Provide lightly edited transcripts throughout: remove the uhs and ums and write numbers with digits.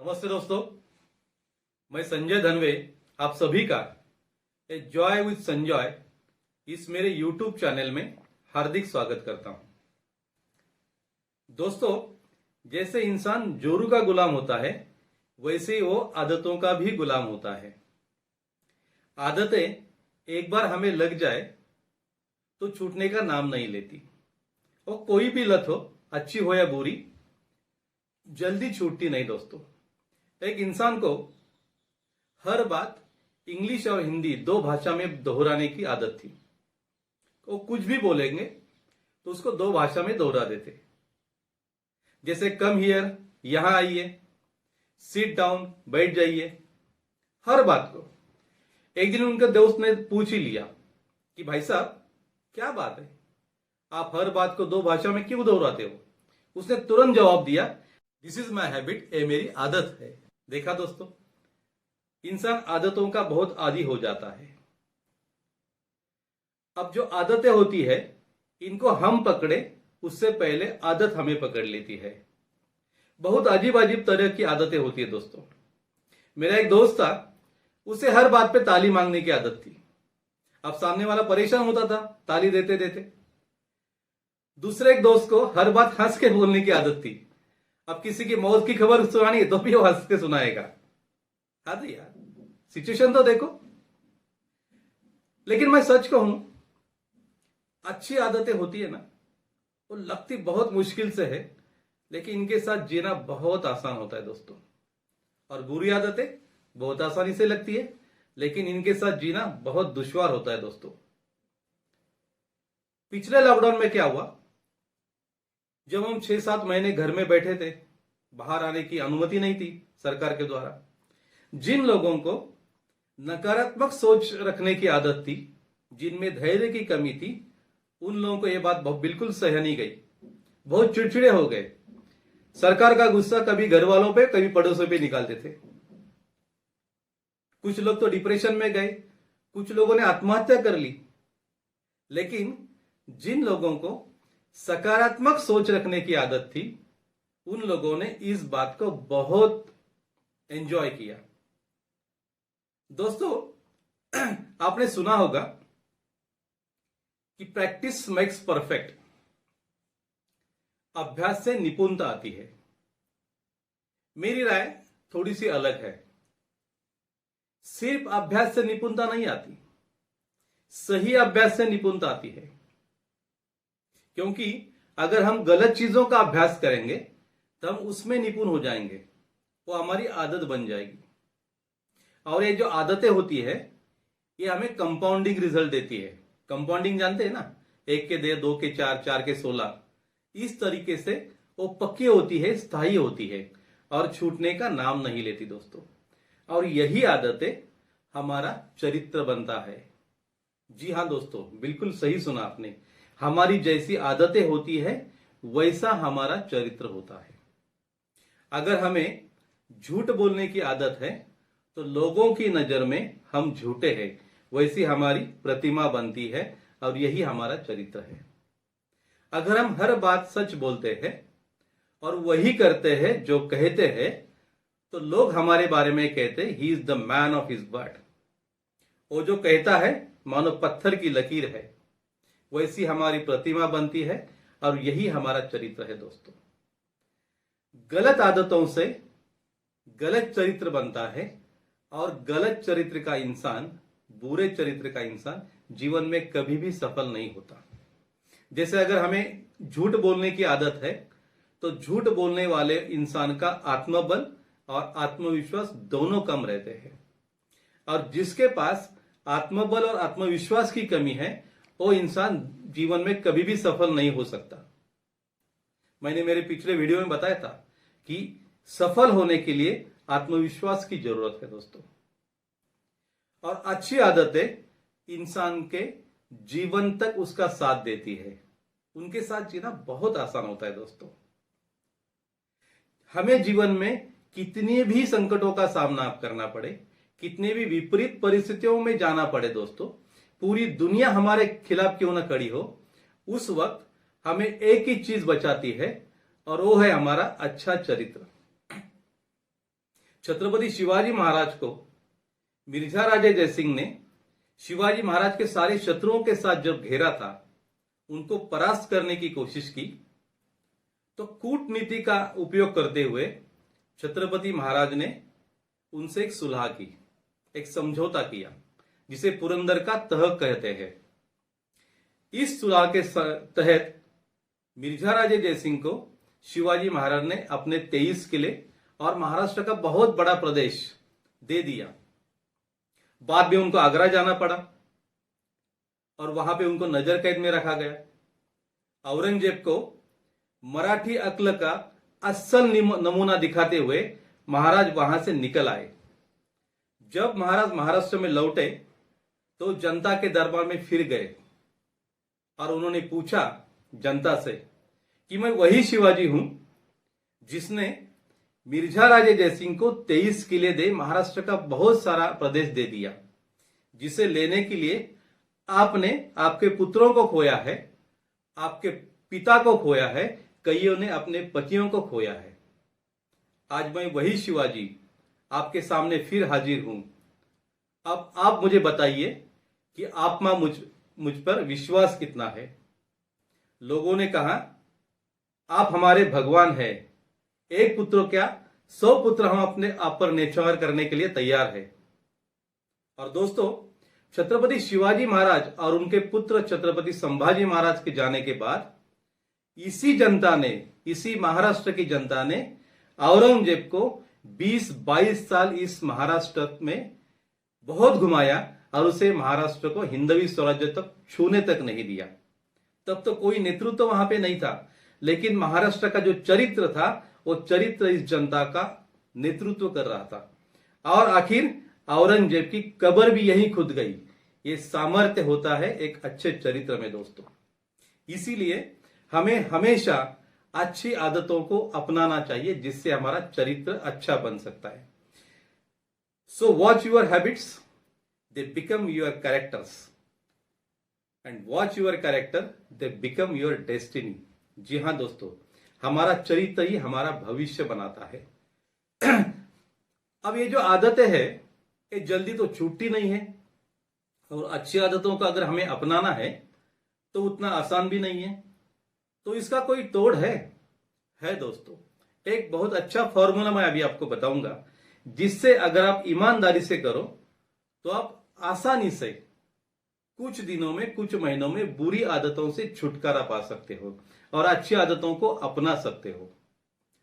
नमस्ते दोस्तों, मैं संजय धनवे आप सभी का ए जॉय विद संजय इस मेरे YouTube चैनल में हार्दिक स्वागत करता हूं। दोस्तों, जैसे इंसान जोरू का गुलाम होता है वैसे ही वो आदतों का भी गुलाम होता है। आदतें एक बार हमें लग जाए तो छूटने का नाम नहीं लेती। वो कोई भी लत हो, अच्छी हो या बुरी, जल्दी छूटती नहीं। दोस्तों, एक इंसान को हर बात इंग्लिश और हिंदी दो भाषा में दोहराने की आदत थी। वो कुछ भी बोलेंगे तो उसको दो भाषा में दोहरा देते। जैसे कम हियर, यहां आइए, सिट डाउन, बैठ जाइए। हर बात को एक दिन उनके दोस्त ने पूछ ही लिया कि भाई साहब, क्या बात है, आप हर बात को दो भाषा में क्यों दोहराते हो? उसने तुरंत जवाब दिया, दिस इज माई हैबिट, ये मेरी आदत है। देखा दोस्तों, इंसान आदतों का बहुत आदी हो जाता है। अब जो आदतें होती है इनको हम पकड़े उससे पहले आदत हमें पकड़ लेती है। बहुत अजीब अजीब तरह की आदतें होती है। दोस्तों, मेरा एक दोस्त था, उसे हर बात पे ताली मांगने की आदत थी। अब सामने वाला परेशान होता था ताली देते देते। दूसरे एक दोस्त को हर बात हंस के बोलने की आदत थी। अब किसी की मौत की खबर सुनानी है तो भी वो हंस के सुनाएगा। हाँ तो यार, सिचुएशन तो देखो। लेकिन मैं सच कहूं, अच्छी आदतें होती है ना, वो लगती बहुत मुश्किल से है, लेकिन इनके साथ जीना बहुत आसान होता है दोस्तों। और बुरी आदतें बहुत आसानी से लगती है, लेकिन इनके साथ जीना बहुत दुश्वार होता है दोस्तों। पिछले लॉकडाउन में क्या हुआ, जब हम 6-7 महीने घर में बैठे थे, बाहर आने की अनुमति नहीं थी सरकार के द्वारा, जिन लोगों को नकारात्मक सोच रखने की आदत थी, जिनमें धैर्य की कमी थी, उन लोगों को यह बात बिल्कुल सह नहीं गई। बहुत चिड़चिड़े हो गए। सरकार का गुस्सा कभी घर वालों पे, कभी पड़ोसों पे निकालते थे। कुछ लोग तो डिप्रेशन में गए, कुछ लोगों ने आत्महत्या कर ली। लेकिन जिन लोगों को सकारात्मक सोच रखने की आदत थी, उन लोगों ने इस बात को बहुत एंजॉय किया। दोस्तों, आपने सुना होगा कि प्रैक्टिस मेक्स परफेक्ट। अभ्यास से निपुणता आती है। मेरी राय थोड़ी सी अलग है। सिर्फ अभ्यास से निपुणता नहीं आती, सही अभ्यास से निपुणता आती है। क्योंकि अगर हम गलत चीजों का अभ्यास करेंगे तो हम उसमें निपुण हो जाएंगे, वो हमारी आदत बन जाएगी। और ये जो आदतें होती है, ये हमें कंपाउंडिंग रिजल्ट देती है। कंपाउंडिंग जानते हैं ना, 1 के 2, 2 के 4, 4 के 16। इस तरीके से वो पक्की होती है, स्थायी होती है और छूटने का नाम नहीं लेती दोस्तों। और यही आदतें हमारा चरित्र बनता है। जी हाँ दोस्तों, बिल्कुल सही सुना आपने। हमारी जैसी आदतें होती है वैसा हमारा चरित्र होता है। अगर हमें झूठ बोलने की आदत है तो लोगों की नजर में हम झूठे हैं, वैसी हमारी प्रतिमा बनती है और यही हमारा चरित्र है। अगर हम हर बात सच बोलते हैं और वही करते हैं जो कहते हैं, तो लोग हमारे बारे में कहते हैं, he is the man of his word. वो जो कहता है मानो पत्थर की लकीर है, वैसी हमारी प्रतिमा बनती है और यही हमारा चरित्र है दोस्तों। गलत आदतों से गलत चरित्र बनता है और गलत चरित्र का इंसान, बुरे चरित्र का इंसान जीवन में कभी भी सफल नहीं होता। जैसे अगर हमें झूठ बोलने की आदत है तो झूठ बोलने वाले इंसान का आत्मबल और आत्मविश्वास दोनों कम रहते हैं। और जिसके पास आत्मबल और आत्मविश्वास की कमी है, वो इंसान जीवन में कभी भी सफल नहीं हो सकता। मैंने मेरे पिछले वीडियो में बताया था कि सफल होने के लिए आत्मविश्वास की जरूरत है दोस्तों। और अच्छी आदतें इंसान के जीवन तक उसका साथ देती है। उनके साथ जीना बहुत आसान होता है दोस्तों। हमें जीवन में कितने भी संकटों का सामना करना पड़े, कितने भी विपरीत परिस्थितियों में जाना पड़े दोस्तों, पूरी दुनिया हमारे खिलाफ क्यों ना खड़ी हो, उस वक्त हमें एक ही चीज बचाती है और वो है हमारा अच्छा चरित्र। छत्रपति शिवाजी महाराज को मिर्जा राजे जयसिंह ने शिवाजी महाराज के सारे शत्रुओं के साथ जब घेरा था, उनको परास्त करने की कोशिश की, तो कूटनीति का उपयोग करते हुए छत्रपति महाराज ने उनसे एक सुलह की, एक समझौता किया, जिसे पुरंदर का तह कहते हैं। इस सुलह के तहत मिर्जा राजे जयसिंह को शिवाजी महाराज ने अपने 23 किले और महाराष्ट्र का बहुत बड़ा प्रदेश दे दिया। बाद में उनको आगरा जाना पड़ा और वहां पे उनको नजर कैद में रखा गया। औरंगजेब को मराठी अक्ल का असल नमूना दिखाते हुए महाराज वहां से निकल आए। जब महाराज महाराष्ट्र में लौटे तो जनता के दरबार में फिर गए और उन्होंने पूछा जनता से कि मैं वही शिवाजी हूं जिसने मिर्जा राजे जयसिंह को 23 किले दे महाराष्ट्र का बहुत सारा प्रदेश दे दिया, जिसे लेने के लिए आपने आपके पुत्रों को खोया है, आपके पिता को खोया है, कईयों ने अपने पतियों को खोया है। आज मैं वही शिवाजी आपके सामने फिर हाजिर हूं। अब आप मुझे बताइए कि आप मां मुझ पर विश्वास कितना है। लोगों ने कहा, आप हमारे भगवान हैं, एक पुत्र क्या 100 पुत्र हम अपने आप पर न्यौछावर करने के लिए तैयार है। और दोस्तों, छत्रपति शिवाजी महाराज और उनके पुत्र छत्रपति संभाजी महाराज के जाने के बाद इसी जनता ने, इसी महाराष्ट्र की जनता ने औरंगजेब को 20-22 साल इस महाराष्ट्र में बहुत घुमाया और उसे महाराष्ट्र को हिंदवी स्वराज्य तक छूने तक नहीं दिया। तब तो कोई नेतृत्व तो वहां पे नहीं था, लेकिन महाराष्ट्र का जो चरित्र था वो चरित्र इस जनता का नेतृत्व कर रहा था। और आखिर औरंगजेब की कब्र भी यहीं खुद गई। ये सामर्थ्य होता है एक अच्छे चरित्र में दोस्तों। इसीलिए हमें हमेशा अच्छी आदतों को अपनाना चाहिए, जिससे हमारा चरित्र अच्छा बन सकता है। So watch your habits, they become your characters, and watch your character, they become your destiny. जी हाँ दोस्तों, हमारा चरित्र ही हमारा भविष्य बनाता है। अब ये जो आदतें हैं ये जल्दी तो छूटती नहीं है, और अच्छी आदतों का अगर हमें अपनाना है तो उतना आसान भी नहीं है। तो इसका कोई तोड़ है दोस्तों। एक बहुत अच्छा फॉर्मूला मैं अभी आपको बताऊंगा, जिससे अगर आप ईमानदारी से करो तो आप आसानी से कुछ दिनों में, कुछ महीनों में बुरी आदतों से छुटकारा पा सकते हो और अच्छी आदतों को अपना सकते हो।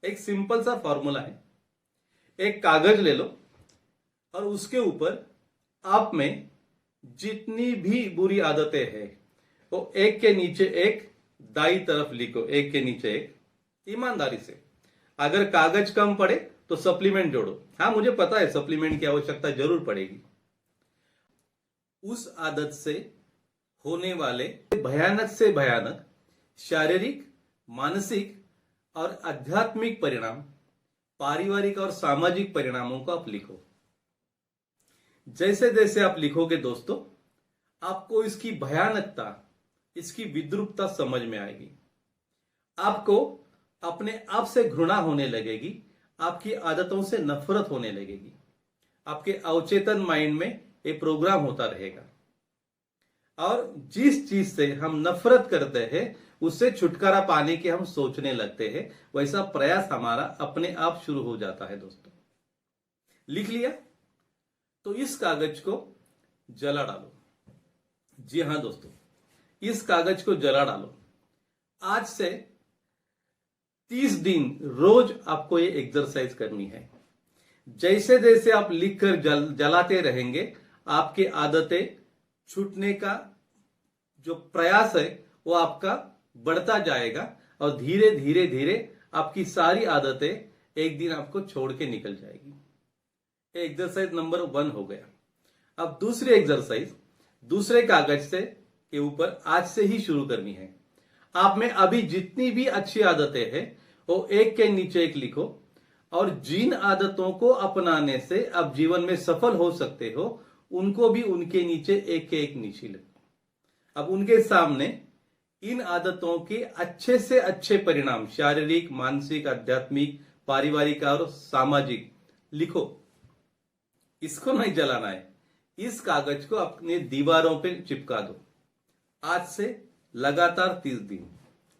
एक सिंपल सा फॉर्मूला है। एक कागज ले लो और उसके ऊपर आप में जितनी भी बुरी आदतें हैं वो एक के नीचे एक दाई तरफ लिखो, एक के नीचे एक, ईमानदारी से। अगर कागज कम पड़े तो सप्लीमेंट जोड़ो। हाँ, मुझे पता है सप्लीमेंट की आवश्यकता जरूर पड़ेगी। उस आदत से होने वाले भयानक से भयानक शारीरिक, मानसिक और आध्यात्मिक परिणाम, पारिवारिक और सामाजिक परिणामों को आप लिखो। जैसे जैसे आप लिखोगे दोस्तों, आपको इसकी भयानकता, इसकी विद्रूपता समझ में आएगी। आपको अपने आप से घृणा होने लगेगी, आपकी आदतों से नफरत होने लगेगी। आपके अवचेतन माइंड में ये प्रोग्राम होता रहेगा, और जिस चीज से हम नफरत करते हैं उससे छुटकारा पाने के हम सोचने लगते हैं, वैसा प्रयास हमारा अपने आप शुरू हो जाता है दोस्तों। लिख लिया? तो इस कागज को जला डालो। जी हां दोस्तों, इस कागज को जला डालो। आज से 30 दिन रोज आपको ये एक्सरसाइज करनी है। जैसे जैसे आप लिखकर जलाते रहेंगे, आपकी आदतें छूटने का जो प्रयास है वो आपका बढ़ता जाएगा, और धीरे धीरे धीरे आपकी सारी आदतें एक दिन आपको छोड़ के निकल जाएगी। ये एक्सरसाइज नंबर 1 हो गया। अब दूसरी एक्सरसाइज दूसरे कागज से के ऊपर आज से ही शुरू करनी है। आप में अभी जितनी भी अच्छी आदतें हैं वो एक के नीचे एक लिखो, और जिन आदतों को अपनाने से आप जीवन में सफल हो सकते हो उनको भी उनके नीचे एक के एक नीचे लिखो। अब उनके सामने इन आदतों के अच्छे से अच्छे परिणाम, शारीरिक, मानसिक, आध्यात्मिक, पारिवारिक और सामाजिक, लिखो, इसको नहीं जलाना है। इस कागज को अपने दीवारों पे चिपका दो। आज से लगातार 30 दिन।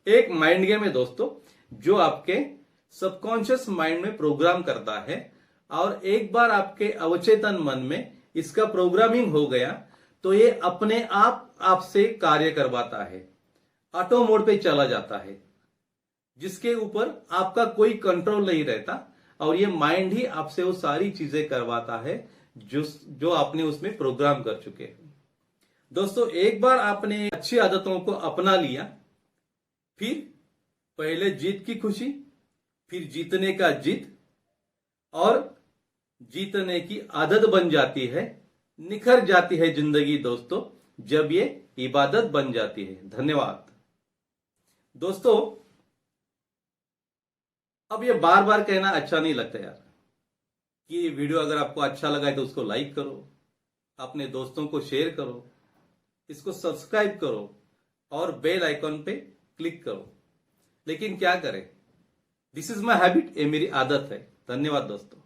एक माइंड गेम है दोस्तों, जो आपके सबकॉन्शियस माइंड में प्रोग्राम करता है, और एक बार आपके अवचेतन मन में इसका प्रोग्रामिंग हो गया तो ये अपने आप आपसे कार्य करवाता है, ऑटो मोड पे चला जाता है, जिसके ऊपर आपका कोई कंट्रोल नहीं रहता, और ये माइंड ही आपसे वो सारी चीजें करवाता है जो आपने उसमें प्रोग्राम कर चुके हैं। दोस्तों, एक बार आपने अच्छी आदतों को अपना लिया, फिर पहले जीत की खुशी, फिर जीतने का जिद, और जीतने की आदत बन जाती है, निखर जाती है जिंदगी दोस्तों, जब ये इबादत बन जाती है। धन्यवाद दोस्तों। अब ये बार बार कहना अच्छा नहीं लगता यार, कि ये वीडियो अगर आपको अच्छा लगा है तो उसको लाइक करो, अपने दोस्तों को शेयर करो, इसको सब्सक्राइब करो, और बेल आइकॉन पे क्लिक करो। लेकिन क्या करें, दिस इज माई हैबिट, ये मेरी आदत है। धन्यवाद दोस्तों।